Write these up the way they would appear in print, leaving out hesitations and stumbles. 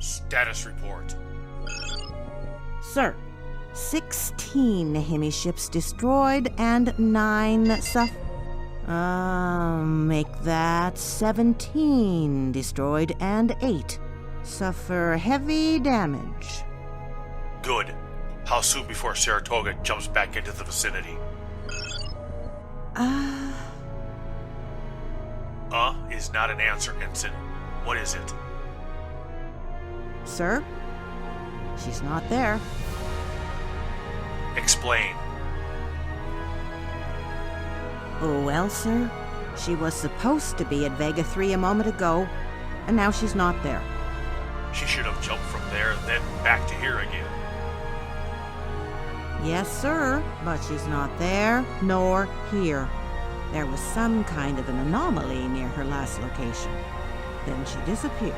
Status report. Sir, 16 Hemi ships destroyed and 9 make that 17 destroyed and 8 suffer heavy damage. Good. How soon before Saratoga jumps back into the vicinity? Is not an answer, Ensign. What is it? Sir? She's not there. Explain. Oh, well, sir. She was supposed to be at Vega 3 a moment ago, and now she's not there. She should have jumped from there, then back to here again. Yes, sir, but she's not there, nor here. There was some kind of an anomaly near her last location. Then she disappeared.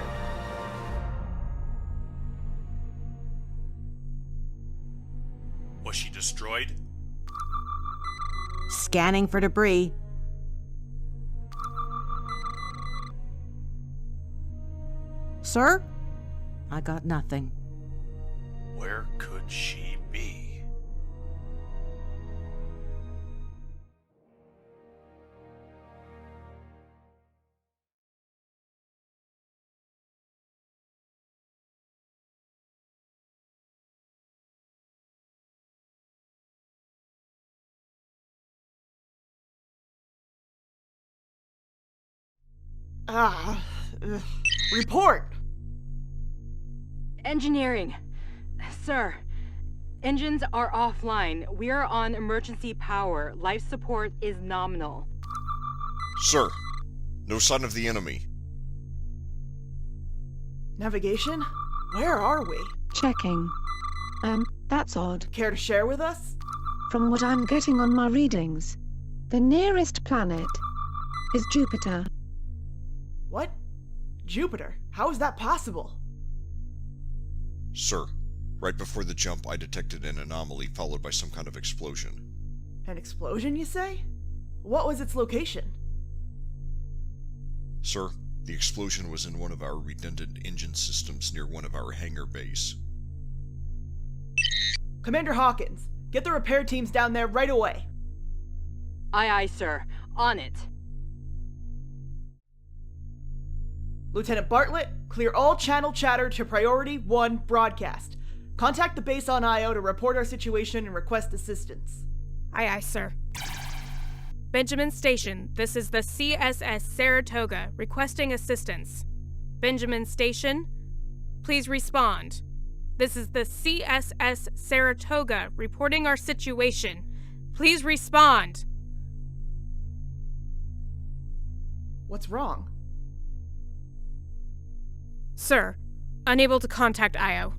Was she destroyed? Scanning for debris. Sir? I got nothing. Where could she be? Report! Engineering. Sir, engines are offline. We are on emergency power. Life support is nominal. Sir, no sign of the enemy. Navigation? Where are we? Checking. That's odd. Care to share with us? From what I'm getting on my readings, the nearest planet is Jupiter. What? Jupiter? How is that possible? Sir, right before the jump I detected an anomaly followed by some kind of explosion. An explosion, you say? What was its location? Sir, the explosion was in one of our redundant engine systems near one of our hangar bays. Commander Hawkins, get the repair teams down there right away. Aye, aye, sir. On it. Lieutenant Bartlett, clear all channel chatter to Priority 1 broadcast. Contact the base on Io to report our situation and request assistance. Aye, aye, sir. Benjamin Station, this is the CSS Saratoga requesting assistance. Benjamin Station, please respond. This is the CSS Saratoga reporting our situation. Please respond. What's wrong? Sir, unable to contact Io.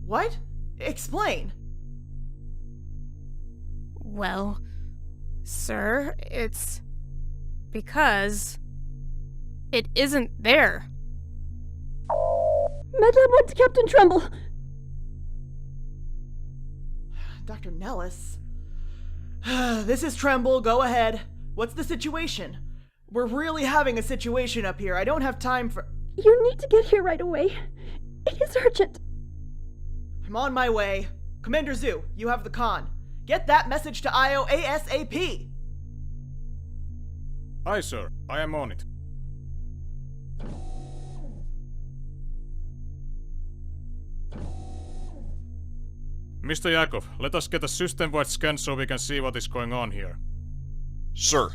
What? Explain. Well, sir, it's because it isn't there. Medlab went to Captain Tremble. Dr. Nellis. This is Tremble, go ahead. What's the situation? We're really having a situation up here. I don't have time for... You need to get here right away. It is urgent. I'm on my way. Commander Zoo, you have the con. Get that message to Io ASAP! Aye, sir. I am on it. Mr. Yakov, let us get a system-wide scan so we can see what is going on here. Sir.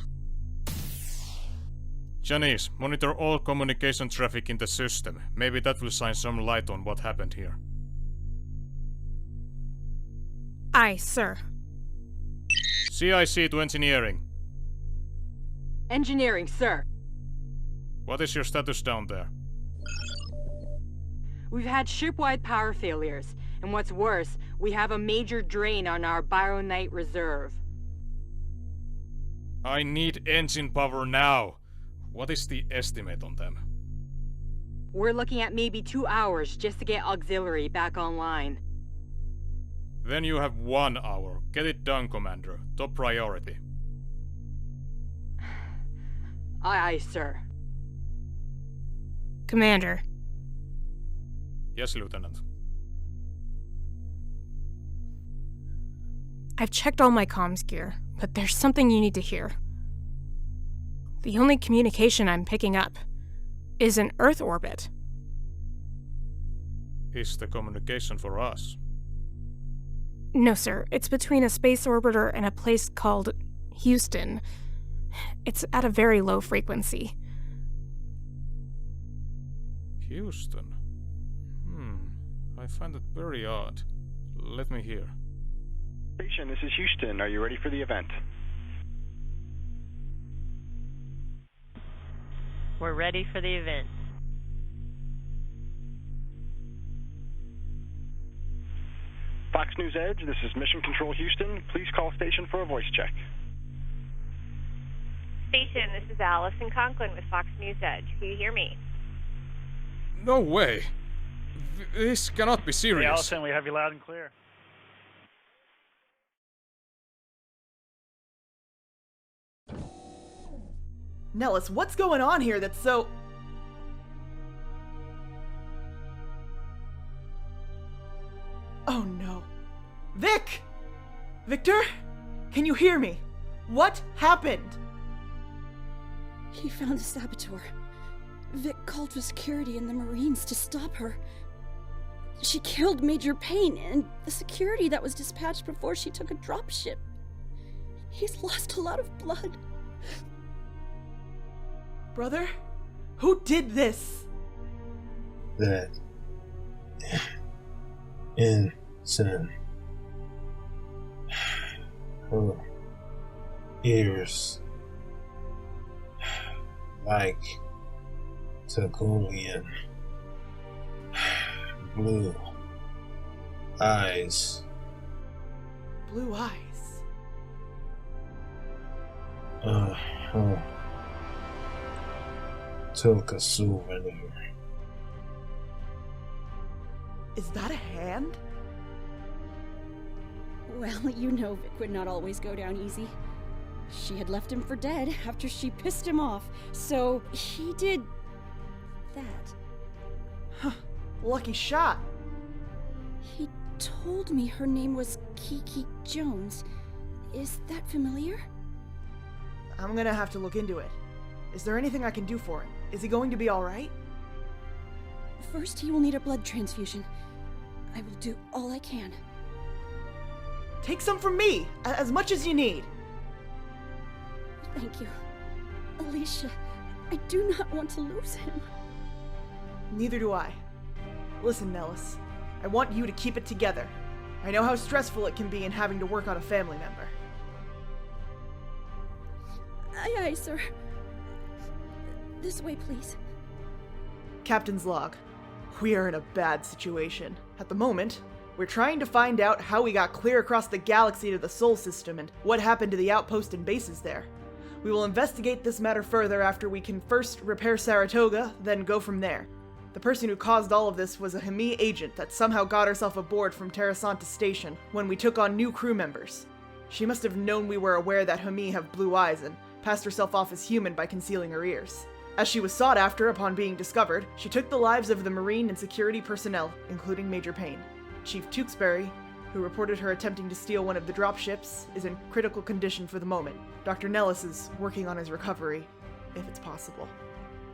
Janice, monitor all communication traffic in the system. Maybe that will shine some light on what happened here. Aye, sir. CIC to engineering. Engineering, sir. What is your status down there? We've had ship-wide power failures, and what's worse, we have a major drain on our Bionite reserve. I need engine power now. What is the estimate on them? We're looking at maybe 2 hours just to get auxiliary back online. Then you have 1 hour. Get it done, Commander. Top priority. Aye, aye, sir. Commander, Yes, Lieutenant. I've checked all my comms gear, but there's something you need to hear. The only communication I'm picking up is in Earth orbit. Is the communication for us? No, sir. It's between a space orbiter and a place called Houston. It's at a very low frequency. Houston? I find it very odd. Let me hear. Station, this is Houston. Are you ready for the event? We're ready for the event. Fox News Edge, this is Mission Control Houston. Please call station for a voice check. Station, this is Allison Conklin with Fox News Edge. Can you hear me? No way! This cannot be serious. Hey, Allison, we have you loud and clear. Nellis, what's going on here that's so... Oh no. Vic! Victor? Can you hear me? What happened? He found the saboteur. Vic called for security and the Marines to stop her. She killed Major Payne and the security that was dispatched before she took a dropship. He's lost a lot of blood. Brother? Who did this? That incident. Her ears like Tagolian. Blue eyes. Blue eyes. Took a souvenir. Is that a hand? Well, you know Vic would not always go down easy. She had left him for dead after she pissed him off, so he did that. Huh. Lucky shot. He told me her name was Kiki Jones. Is that familiar? I'm gonna have to look into it. Is there anything I can do for him? Is he going to be alright? First, he will need a blood transfusion. I will do all I can. Take some from me! As much as you need! Thank you. Alicia, I do not want to lose him. Neither do I. Listen, Nellis. I want you to keep it together. I know how stressful it can be in having to work on a family member. Aye, aye, sir. This way, please. Captain's log. We are in a bad situation. At the moment, we're trying to find out how we got clear across the galaxy to the Sol system and what happened to the outpost and bases there. We will investigate this matter further after we can first repair Saratoga, then go from there. The person who caused all of this was a Hemi agent that somehow got herself aboard from Terrasanta Station when we took on new crew members. She must have known we were aware that Hemi have blue eyes and passed herself off as human by concealing her ears. As she was sought after upon being discovered, she took the lives of the Marine and security personnel, including Major Payne. Chief Tewksbury, who reported her attempting to steal one of the dropships, is in critical condition for the moment. Dr. Nellis is working on his recovery, if it's possible.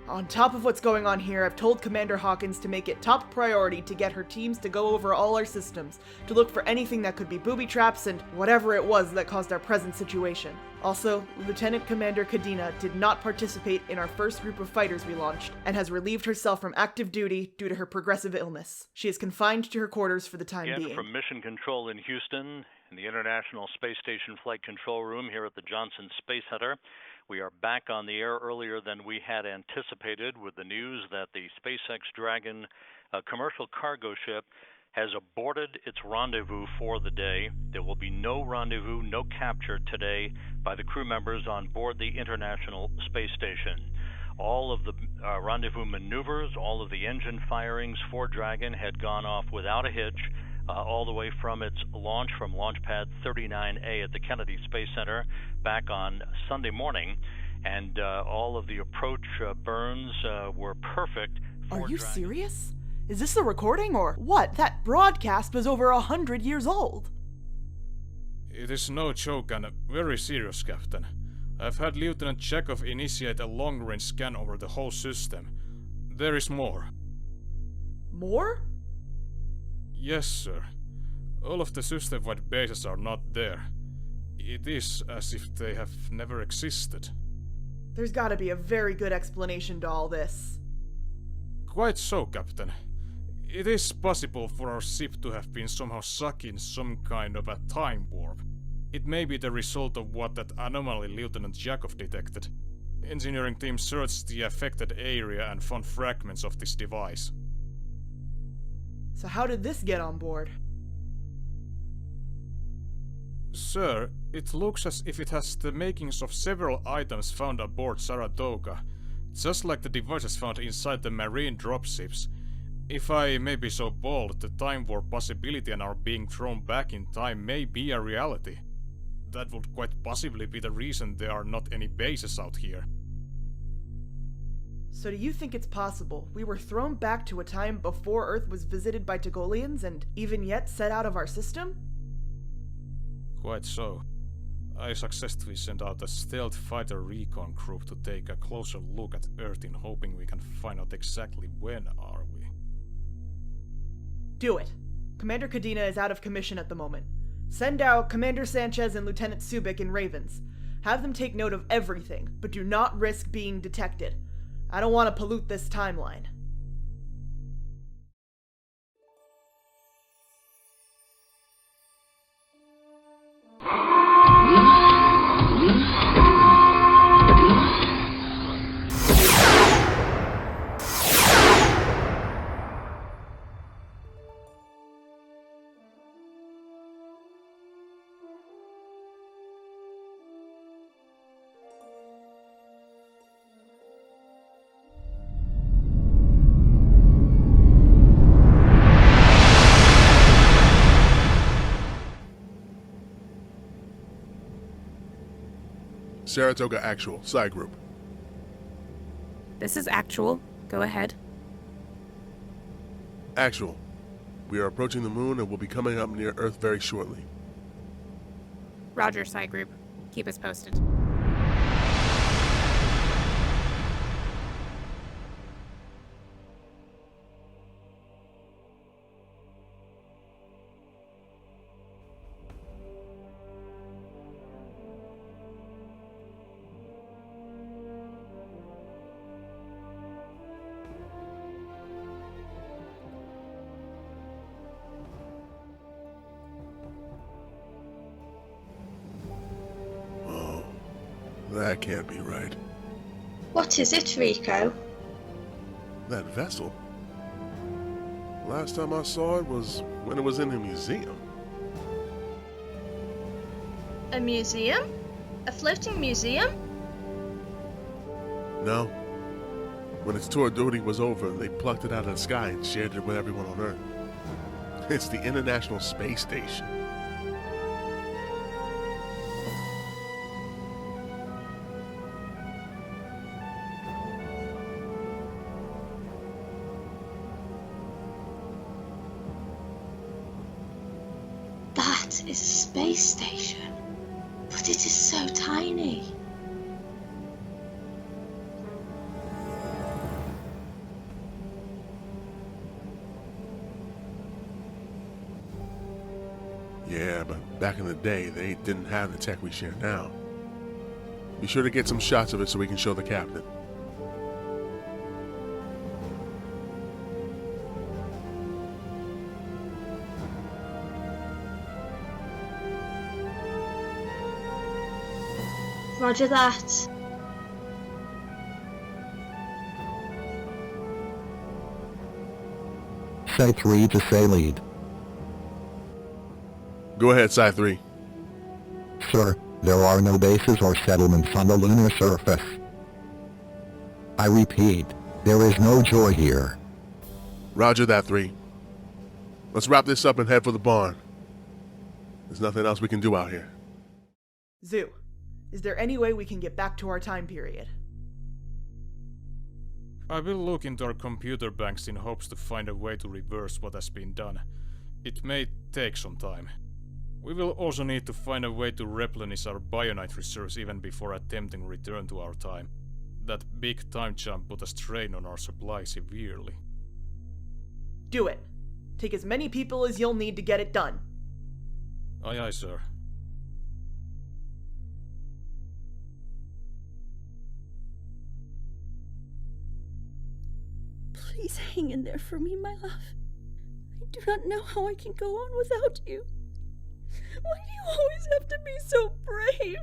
On top of what's going on here, I've told Commander Hawkins to make it top priority to get her teams to go over all our systems, to look for anything that could be booby traps and whatever it was that caused our present situation. Also, Lieutenant Commander Kadena did not participate in our first group of fighters we launched, and has relieved herself from active duty due to her progressive illness. She is confined to her quarters for the time being. From Mission Control in Houston, in the International Space Station Flight Control Room here at the Johnson Space Center. We are back on the air earlier than we had anticipated with the news that the SpaceX Dragon commercial cargo ship has aborted its rendezvous for the day. There will be no rendezvous, no capture today by the crew members on board the International Space Station. All of the rendezvous maneuvers, all of the engine firings for Dragon had gone off without a hitch, all the way from its launch from Launch Pad 39A at the Kennedy Space Center back on Sunday morning, and all of the approach burns were perfect. Are you serious? Is this a recording or what? That broadcast was over 100 years old. It is no joke and very serious, Captain. I've had Lieutenant Chekhov initiate a long-range scan over the whole system. There is more. More? Yes, sir. All of the system-wide bases are not there. It is as if they have never existed. There's gotta be a very good explanation to all this. Quite so, Captain. It is possible for our ship to have been somehow stuck in some kind of a time warp. It may be the result of what that anomaly Lieutenant Chekhov detected. Engineering team searched the affected area and found fragments of this device. So how did this get on board? Sir, it looks as if it has the makings of several items found aboard Saratoga, just like the devices found inside the marine dropships. If I may be so bold, the time warp possibility and our being thrown back in time may be a reality. That would quite possibly be the reason there are not any bases out here. So do you think it's possible we were thrown back to a time before Earth was visited by Togolians and even yet set out of our system? Quite so. I successfully sent out a stealth fighter recon group to take a closer look at Earth in hoping we can find out exactly when are we. Do it. Commander Kadena is out of commission at the moment. Send out Commander Sanchez and Lieutenant Subic in Ravens. Have them take note of everything, but do not risk being detected. I don't want to pollute this timeline. Saratoga Actual, Psi Group. This is Actual. Go ahead. Actual. We are approaching the moon and will be coming up near Earth very shortly. Roger, Psi Group. Keep us posted. That can't be right. What is it, Rico? That vessel? Last time I saw it was when it was in a museum. A museum? A floating museum? No. When its tour duty was over, they plucked it out of the sky and shared it with everyone on Earth. It's the International Space Station. That is a space station, but it is so tiny. Yeah, but back in the day, they didn't have the tech we share now. Be sure to get some shots of it so we can show the captain. Roger that. Say 3 to say lead. Go ahead, Psi 3. Sir, there are no bases or settlements on the lunar surface. I repeat, there is no joy here. Roger that, 3. Let's wrap this up and head for the barn. There's nothing else we can do out here. Zoo, is there any way we can get back to our time period? I will look into our computer banks in hopes to find a way to reverse what has been done. It may take some time. We will also need to find a way to replenish our bionite reserves even before attempting return to our time. That big time jump put a strain on our supply severely. Do it. Take as many people as you'll need to get it done. Aye aye, sir. Please hang in there for me, my love. I do not know how I can go on without you. Why do you always have to be so brave?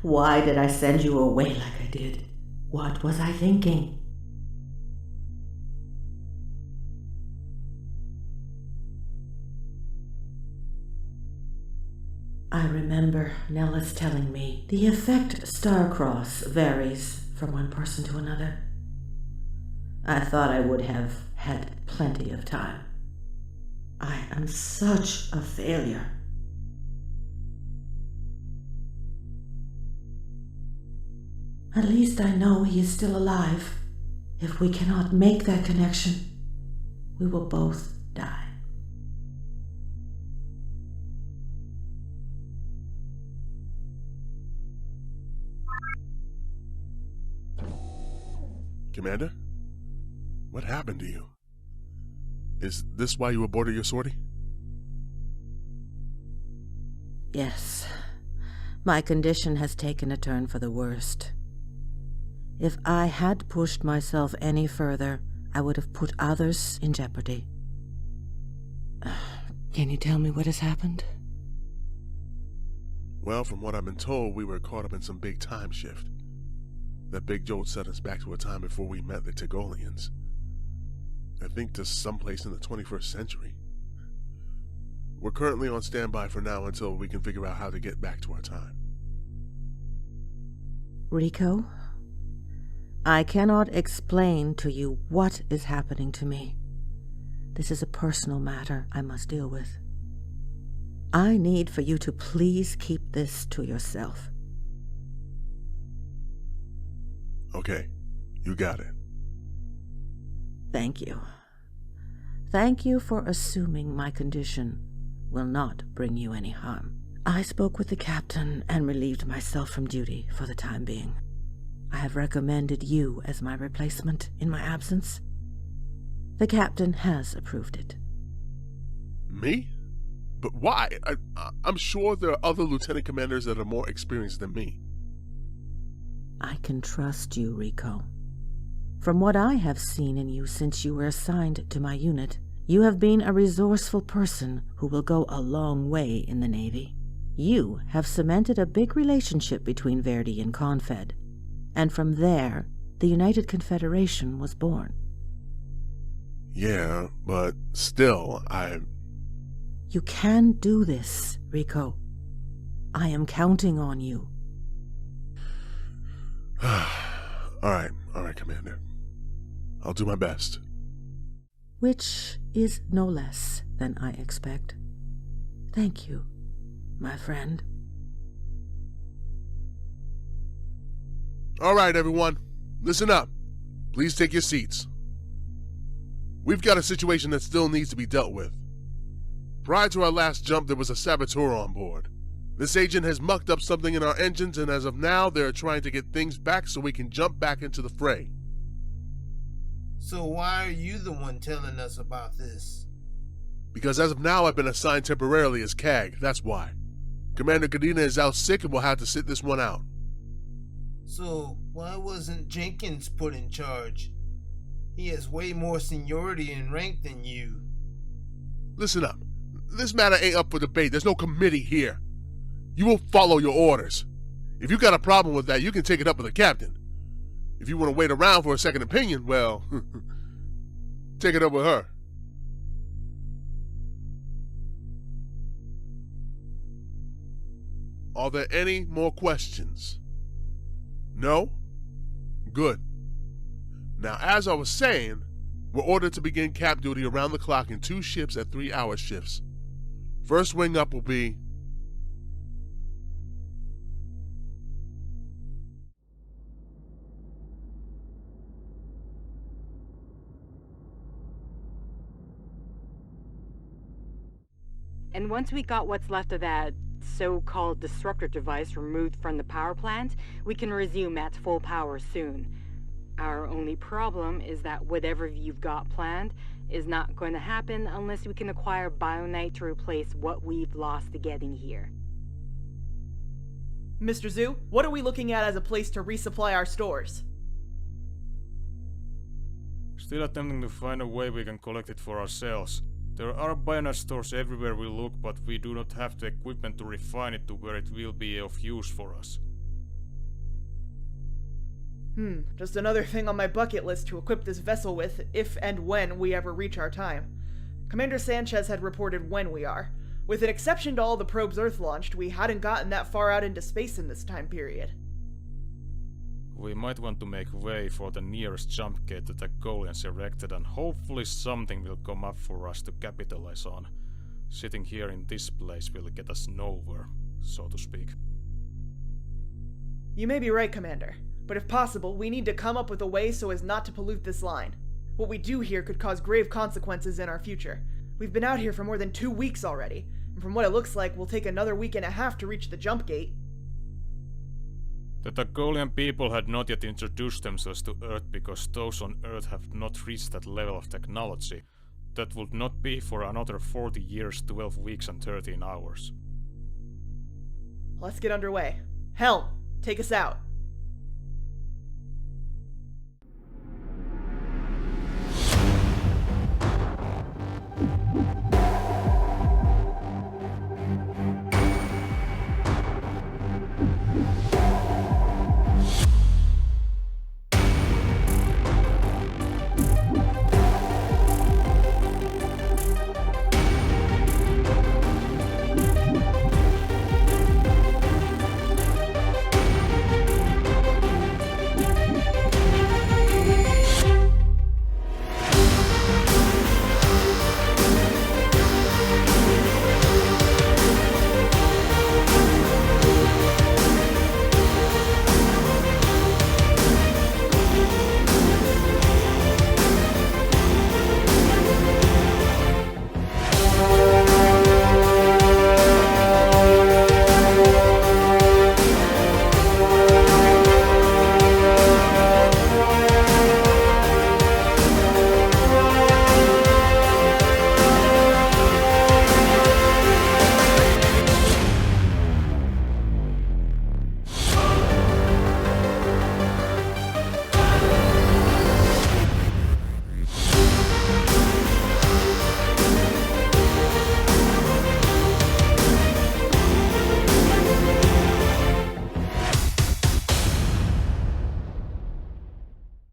Why did I send you away like I did? What was I thinking? I remember Nellis telling me the effect star-cross varies from one person to another. I thought I would have had plenty of time. I am such a failure. At least I know he is still alive. If we cannot make that connection, we will both die. Commander? What happened to you? Is this why you aborted your sortie? Yes. My condition has taken a turn for the worst. If I had pushed myself any further, I would have put others in jeopardy. Can you tell me what has happened? Well, from what I've been told, we were caught up in some big time shift. That big jolt set us back to a time before we met the Tegolians. I think to someplace in the 21st century. We're currently on standby for now until we can figure out how to get back to our time. Rico? I cannot explain to you what is happening to me. This is a personal matter I must deal with. I need for you to please keep this to yourself. Okay, you got it. Thank you. Thank you for assuming my condition will not bring you any harm. I spoke with the captain and relieved myself from duty for the time being. I have recommended you as my replacement in my absence. The captain has approved it. Me? But why? I'm sure there are other lieutenant commanders that are more experienced than me. I can trust you, Rico. From what I have seen in you since you were assigned to my unit, you have been a resourceful person who will go a long way in the Navy. You have cemented a big relationship between Verdi and Confed, and from there, the United Confederation was born. Yeah, but still, You can do this, Rico. I am counting on you. All right, Commander. I'll do my best. Which is no less than I expect. Thank you, my friend. All right, everyone. Listen up. Please take your seats. We've got a situation that still needs to be dealt with. Prior to our last jump, there was a saboteur on board. This agent has mucked up something in our engines, and as of now, they're trying to get things back so we can jump back into the fray. So why are you the one telling us about this? Because as of now, I've been assigned temporarily as CAG, that's why. Commander Cadena is out sick and will have to sit this one out. So why wasn't Jenkins put in charge? He has way more seniority and rank than you. Listen up. This matter ain't up for debate. There's no committee here. You will follow your orders. If you got a problem with that, you can take it up with the captain. If you want to wait around for a second opinion, well, take it up with her. Are there any more questions? No? Good. Now, as I was saying, we're ordered to begin cap duty around the clock in 2 ships at 3-hour shifts. First wing up will be... And once we got what's left of that so-called disruptor device removed from the power plant, we can resume at full power soon. Our only problem is that whatever you've got planned is not going to happen unless we can acquire Bionite to replace what we've lost to getting here. Mr. Zhu, what are we looking at as a place to resupply our stores? Still attempting to find a way we can collect it for ourselves. There are Bionite stores everywhere we look, but we do not have the equipment to refine it to where it will be of use for us. Just another thing on my bucket list to equip this vessel with if and when we ever reach our time. Commander Sanchez had reported when we are. With an exception to all the probes Earth launched, we hadn't gotten that far out into space in this time period. We might want to make way for the nearest jump gate that the Golians erected, and hopefully something will come up for us to capitalize on. Sitting here in this place will get us nowhere, so to speak. You may be right, Commander. But if possible, we need to come up with a way so as not to pollute this line. What we do here could cause grave consequences in our future. We've been out here for more than 2 weeks already, and from what it looks like, we'll take another week and a half to reach the jump gate. The Tagolian people had not yet introduced themselves to Earth because those on Earth have not reached that level of technology. That would not be for another 40 years, 12 weeks and 13 hours. Let's get underway. Helm, take us out.